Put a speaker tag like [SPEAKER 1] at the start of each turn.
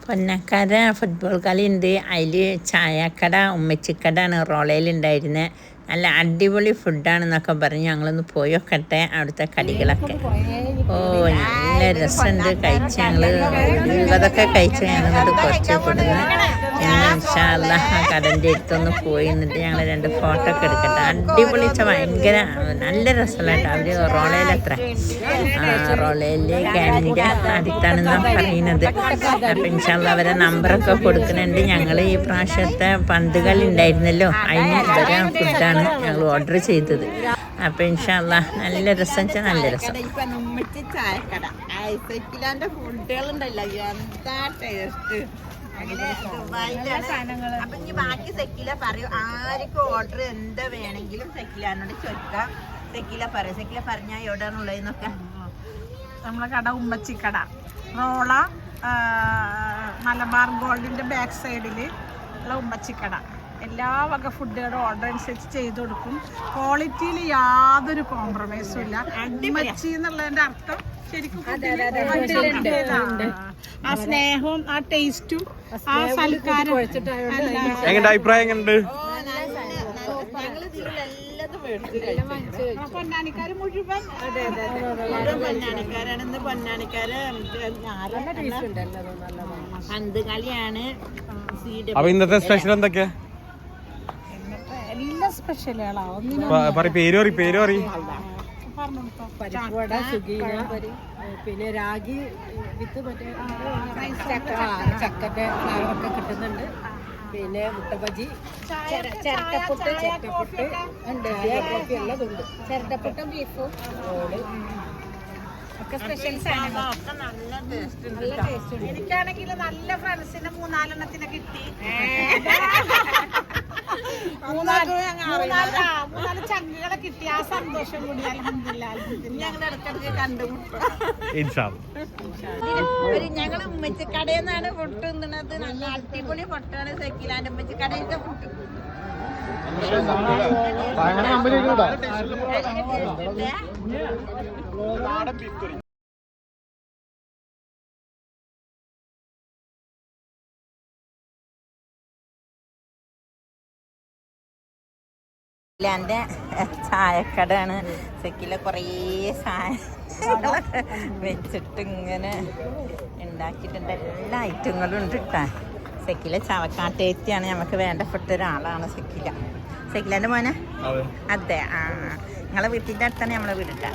[SPEAKER 1] പൊന്നക്കര football കളി ഉണ്ട്. അതിൽ ചായക്കട ഉമ്മച്ചിക്കടയാണ് റോളയിലുണ്ടായിരുന്നത്. നല്ല അടിപൊളി ഫുഡാണെന്നൊക്കെ പറഞ്ഞ് ഞങ്ങളൊന്ന് പോയി നോക്കട്ടെ അവിടുത്തെ കടികളൊക്കെ. നല്ല രസമുണ്ട്. കഴിച്ച് ഞങ്ങൾ ഇതൊക്കെ കഴിച്ച് ഞങ്ങളിത് കുറച്ച് കൊടുന്ന് ഇൻഷാ അല്ലാഹ് ആ കടൻ്റെ അടുത്തൊന്ന് പോയി എന്നിട്ട് ഞങ്ങൾ 2 ഫോട്ടോ ഒക്കെ എടുക്കട്ടെ. അടിപൊളി ഭയങ്കര നല്ല രസമുള്ള കേട്ടോ. അവർ റോളയിലത്ര റോളയിൽ ക്യാമ്പിൻ്റെ അടുത്താണെന്നാണ് പറയുന്നത്. അപ്പം ഇൻഷാ അല്ലാഹ് അവരെ നമ്പറൊക്കെ കൊടുക്കുന്നുണ്ട്. ഞങ്ങൾ ഈ പ്രാവശ്യത്തെ പന്തുകളി ഉണ്ടായിരുന്നല്ലോ, അതിന് ഇവരെ ഫുഡാണ് ഞങ്ങൾ ഓർഡർ ചെയ്തത്. അപ്പം ഇൻഷാ അല്ലാഹ് നല്ല രസം വെച്ചാൽ നല്ല രസം.
[SPEAKER 2] ചായക്കട ഫുഡുകളുണ്ടല്ലോ, എന്താ ടേസ്റ്റ്. അപ്പൊ ഇനി ബാക്കി സെക്കില പറയും. ആർക്കും ഓർഡർ എന്താ വേണമെങ്കിലും സെക്കിലാനോട് ചോദിക്കാം. സെക്കില പറയും. സെക്കില പറഞ്ഞാൽ എവിടെയാണുള്ളതെന്നൊക്കെ.
[SPEAKER 3] നമ്മളെ കട ഉമ്മച്ചിക്കട റോള മലബാർ ഗോൾഡിന്റെ ബാക്ക് സൈഡിൽ ഉള്ള ഉമ്മച്ചിക്കട. എല്ലാ വക ഫുഡുകളും ഓർഡർ അനുസരിച്ച് ചെയ്ത് കൊടുക്കും. ക്വാളിറ്റിയിൽ യാതൊരു കോംപ്രമൈസും ഇല്ല. ഉമ്മച്ചി എന്നുള്ളതിന്റെ അർത്ഥം ശരിക്കും ആ സ്നേഹവും ആ ടേസ്റ്റും ആ സൽക്കാരം.
[SPEAKER 4] അഭിപ്രായം
[SPEAKER 3] പൊന്നാനിക്കാര് മുഴുവൻ
[SPEAKER 2] പൊന്നാനിക്കാരാണ്. ഇന്ന് പൊന്നാനിക്കാര് പന്ത് കളിയാണ്.
[SPEAKER 4] ഇന്നത്തെ സ്പെഷ്യൽ എന്തൊക്കെയാ?
[SPEAKER 3] എല്ലാ സ്പെഷ്യലുകളാ.
[SPEAKER 5] പരിപ്പുവട, സുഗീന, പിന്നെ രാഗി വിത്ത് മറ്റേ ചക്കന്റെ ഫ്ലവറൊക്കെ കിട്ടുന്നുണ്ട്. പിന്നെ മുട്ടബജി, ചിരട്ടപ്പുട്ട് ഉണ്ട്, കോഫി ഉള്ളതുണ്ട്. ചിരട്ടപ്പുട്ടും ബീഫും ഒക്കെ സ്പെഷ്യൽ സാധനങ്ങൾ. നല്ല ടേസ്റ്റ് ഉണ്ട്.
[SPEAKER 3] എനിക്കാണെങ്കിൽ നല്ല ഫ്രണ്ട്സിന് 4 കിട്ടി. 3 ചങ്കുകളെ കിട്ടി. ആ സന്തോഷം കൂടി
[SPEAKER 2] ഞങ്ങൾ ഇടയ്ക്കിടയ്ക്ക് കണ്ടുമുട്ടും. ഞങ്ങൾ ഉമ്മച്ചിക്കടയിൽ നിന്നാണ് ഫുഡ് തിന്നുന്നത്. നല്ല അടിപൊളി ഫുഡാണ് സെക്കിലാന്റെ ഉമ്മച്ചിക്കടയിലത്തെ ഫുഡ്.
[SPEAKER 1] സെക്കിലാൻ്റെ ചായക്കടയാണ്. സെക്കില കുറേ സാധനങ്ങൾ വെച്ചിട്ട് ഇങ്ങനെ ഉണ്ടാക്കിയിട്ടുണ്ട്. എല്ലാ ഐറ്റങ്ങളും ഉണ്ട് കേട്ടോ. സെക്കില ചവക്കാട്ടേറ്റിയാണ് നമുക്ക് വേണ്ടപ്പെട്ട ഒരാളാണ് സെക്കില. സെക്കിലാൻ്റെ മോനെ? അതെ. നിങ്ങളെ വീട്ടിൻ്റെ അടുത്താണ് നമ്മളെ വീടിട്ട.